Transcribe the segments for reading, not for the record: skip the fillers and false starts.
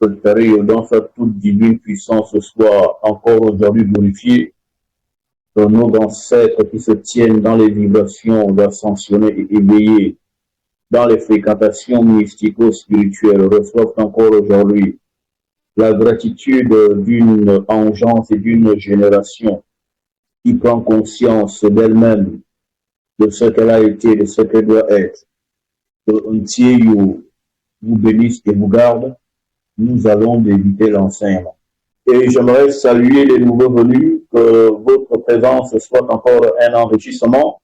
notre période, dans sa toute divine puissance, soit encore aujourd'hui glorifié, que nos ancêtres qui se tiennent dans les vibrations d'ascensionnés et éveillés, dans les fréquentations mystico-spirituelles, reçoivent encore aujourd'hui la gratitude d'une engeance et d'une génération qui prend conscience d'elle-même, de ce qu'elle a été, de ce qu'elle doit être. Que un Dieu vous bénisse et vous garde. Nous allons débuter l'enseignement. Et j'aimerais saluer les nouveaux venus, que votre présence soit encore un enrichissement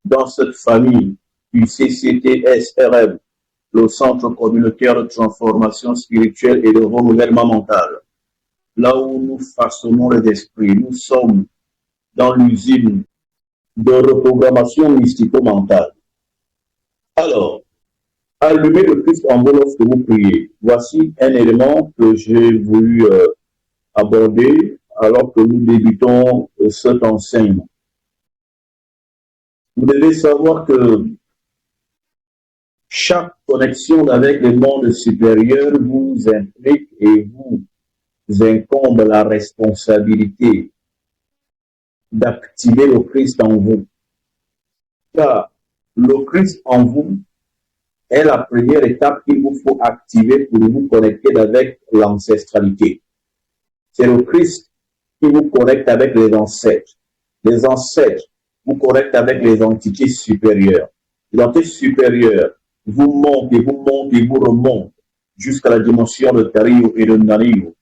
dans cette famille du CCTSRM, le Centre communautaire de transformation spirituelle et de renouvellement mental. Là où nous façonnons les esprits, nous sommes dans l'usine de reprogrammation mystico-mentale. Alors, allumez le Christ en vous lorsque vous priez. Voici un élément que j'ai voulu aborder alors que nous débutons cet enseignement. Vous devez savoir que chaque connexion avec le monde supérieur vous implique et vous incombe la responsabilité d'activer le Christ en vous. Car le Christ en vous est la première étape qu'il vous faut activer pour vous connecter avec l'ancestralité. C'est le Christ qui vous connecte avec les ancêtres. Les ancêtres vous connectent avec les entités supérieures. Les entités supérieures vous montent et vous montent et vous remontent jusqu'à la dimension de Tario et de Nario.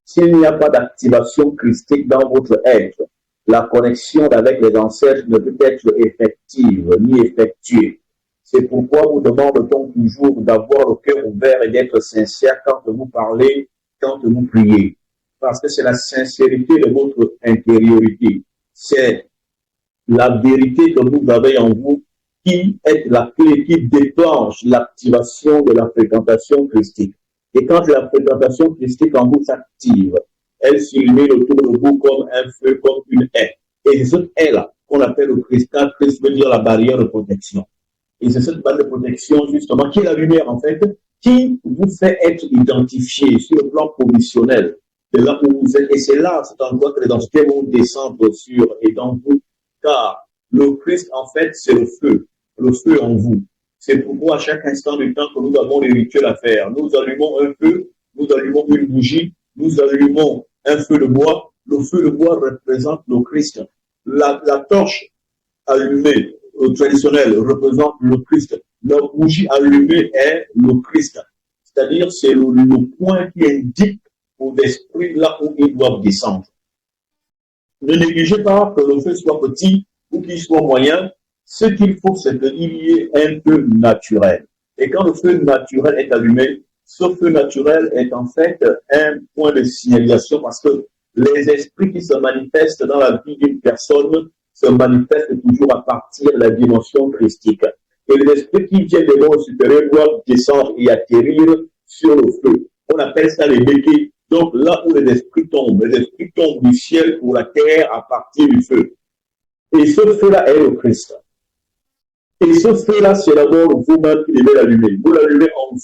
S'il n'y a pas d'activation christique dans votre être, la connexion avec les ancêtres ne peut être effective ni effectuée. C'est pourquoi vous demande-t-on toujours d'avoir le cœur ouvert et d'être sincère quand vous parlez, quand vous priez. Parce que c'est la sincérité de votre intériorité. C'est la vérité que vous avez en vous qui est la clé qui déclenche l'activation de la fréquentation christique. Et quand la fréquentation christique en vous s'active, elle s'illumine autour de vous comme un feu, comme une haie. Et c'est cette haie-là qu'on appelle le Christ. Car Christ veut dire la barrière de protection. Et c'est cette barrière de protection, justement, qui est la lumière, en fait, qui vous fait être identifié sur le plan positionnel de là où vous êtes. Et c'est là, c'est endroit que les densités vont descendre sur et dans vous. Car le Christ, en fait, c'est le feu en vous. C'est pourquoi à chaque instant du temps que nous avons des rituels à faire, nous allumons un feu, nous allumons une bougie, nous allumons un feu de bois. Le feu de bois représente le Christ. La torche allumée traditionnelle représente le Christ. La bougie allumée est le Christ. C'est-à-dire, c'est le point qui indique aux esprits là où ils doivent descendre. Ne négligez pas que le feu soit petit ou qu'il soit moyen. Ce qu'il faut, c'est qu'il y ait un feu naturel. Et quand le feu naturel est allumé, ce feu naturel est en fait un point de signalisation parce que les esprits qui se manifestent dans la vie d'une personne se manifestent toujours à partir de la dimension christique. Et les esprits qui viennent des mondes supérieurs doivent descendre et atterrir sur le feu. On appelle ça les béquets. Donc là où les esprits tombent du ciel pour la terre à partir du feu. Et ce feu-là est le Christ. Et ce feu-là, c'est d'abord vous-même qui devez l'allumer. Vous l'allumez en vous.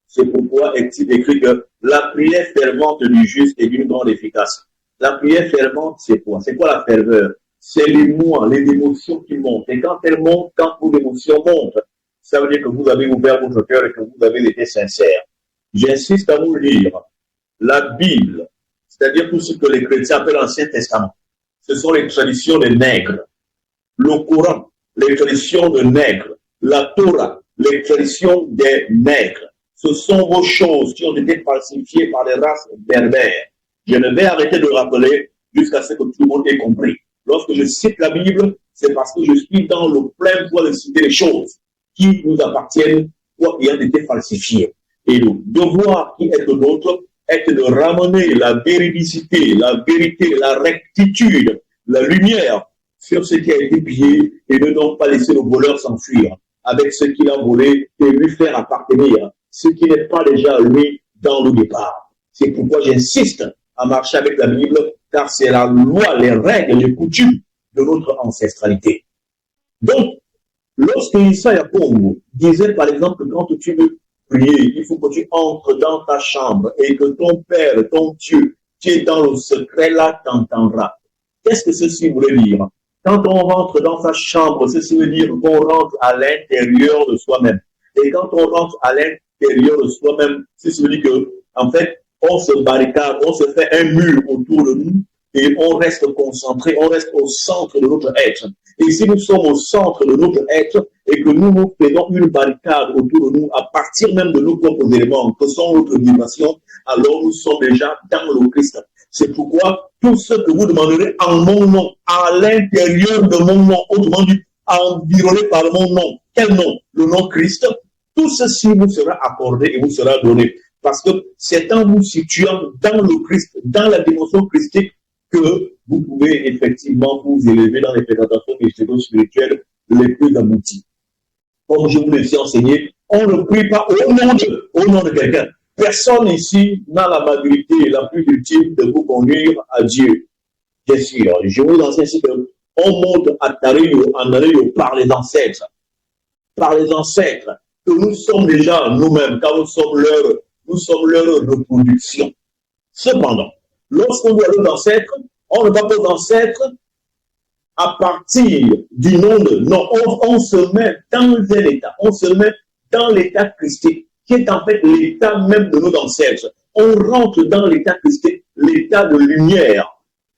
C'est pourquoi est-il écrit que la prière fervente du juste est d'une grande efficacité. La prière fervente, c'est quoi? C'est quoi la ferveur? C'est l'émoi, les émotions qui montent. Et quand elles montent, quand vos émotions montent, ça veut dire que vous avez ouvert votre cœur et que vous avez été sincère. J'insiste à vous lire la Bible, c'est-à-dire tout ce que les chrétiens appellent l'Ancien Testament. Ce sont les traditions des nègres. Le Coran, les traditions de nègres. La Torah, les traditions des nègres. Ce sont vos choses qui ont été falsifiées par les races berbères. Je ne vais arrêter de le rappeler jusqu'à ce que tout le monde ait compris. Lorsque je cite la Bible, c'est parce que je suis dans le plein pouvoir de citer les choses qui nous appartiennent ou qui ont été falsifiées. Et le devoir qui est le nôtre est de ramener la véridicité, la vérité, la rectitude, la lumière sur ce qui a été pillé et de non pas laisser le voleur s'enfuir avec ce qu'il a volé et lui faire appartenir ce qui n'est pas déjà lui dans le départ. C'est pourquoi j'insiste à marcher avec la Bible, car c'est la loi, les règles, les coutumes de notre ancestralité. Donc, lorsque Issa Yakongo disait par exemple que quand tu veux prier, il faut que tu entres dans ta chambre et que ton Père, ton Dieu, qui est dans le secret là, t'entendra. Qu'est-ce que ceci voulait dire? Quand on rentre dans sa chambre, ceci veut dire qu'on rentre à l'intérieur de soi-même. Et quand on rentre à l'intérieur de soi-même, ceci veut dire que, en fait, on se barricade, on se fait un mur autour de nous et on reste concentré, on reste au centre de notre être. Et si nous sommes au centre de notre être et que nous nous faisons une barricade autour de nous à partir même de nos propres éléments, que sont notre vibration, alors nous sommes déjà dans le Christ. C'est pourquoi tout ce que vous demanderez en mon nom, à l'intérieur de mon nom, autrement dit, environné par mon nom. Quel nom? Le nom Christ. Tout ceci vous sera accordé et vous sera donné. Parce que c'est en vous situant dans le Christ, dans la dimension christique, que vous pouvez effectivement vous élever dans les fréquentations mystérieuses spirituelles les plus abouties. Comme je vous l'ai enseigné, on ne prie pas au nom de quelqu'un. Personne ici n'a la maturité la plus ultime de vous conduire à Dieu. Bien sûr, je vous enseigne ici qu'on monte à Tario, en Ario par les ancêtres. Par les ancêtres, que nous sommes déjà nous-mêmes, car nous sommes leur reproduction. Cependant, lorsqu'on doit aux ancêtres, on ne va pas aux ancêtres à partir du nom de... Non, on se met dans un état, on se met dans l'état christique, qui est en fait l'état même de nos ancêtres. On rentre dans l'état christique, l'état de lumière.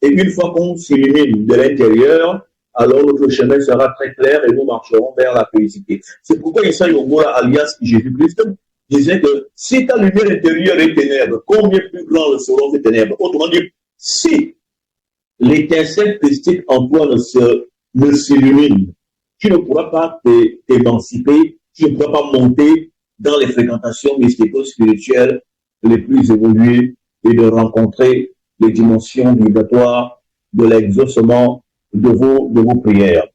Et une fois qu'on s'illumine de l'intérieur, alors notre chemin sera très clair et nous marcherons vers la félicité. C'est pourquoi Issa Yongola, alias Jésus-Christ, disait que si ta lumière intérieure est ténèbre, combien plus grand seront ces ténèbres? Autrement dit, si l'étincelle christique en toi ne s'illumine, tu ne pourras pas t'émanciper, tu ne pourras pas monter dans les fréquentations mystico-spirituelles les plus évoluées et de rencontrer les dimensions vibratoires de l'exaucement de vos prières.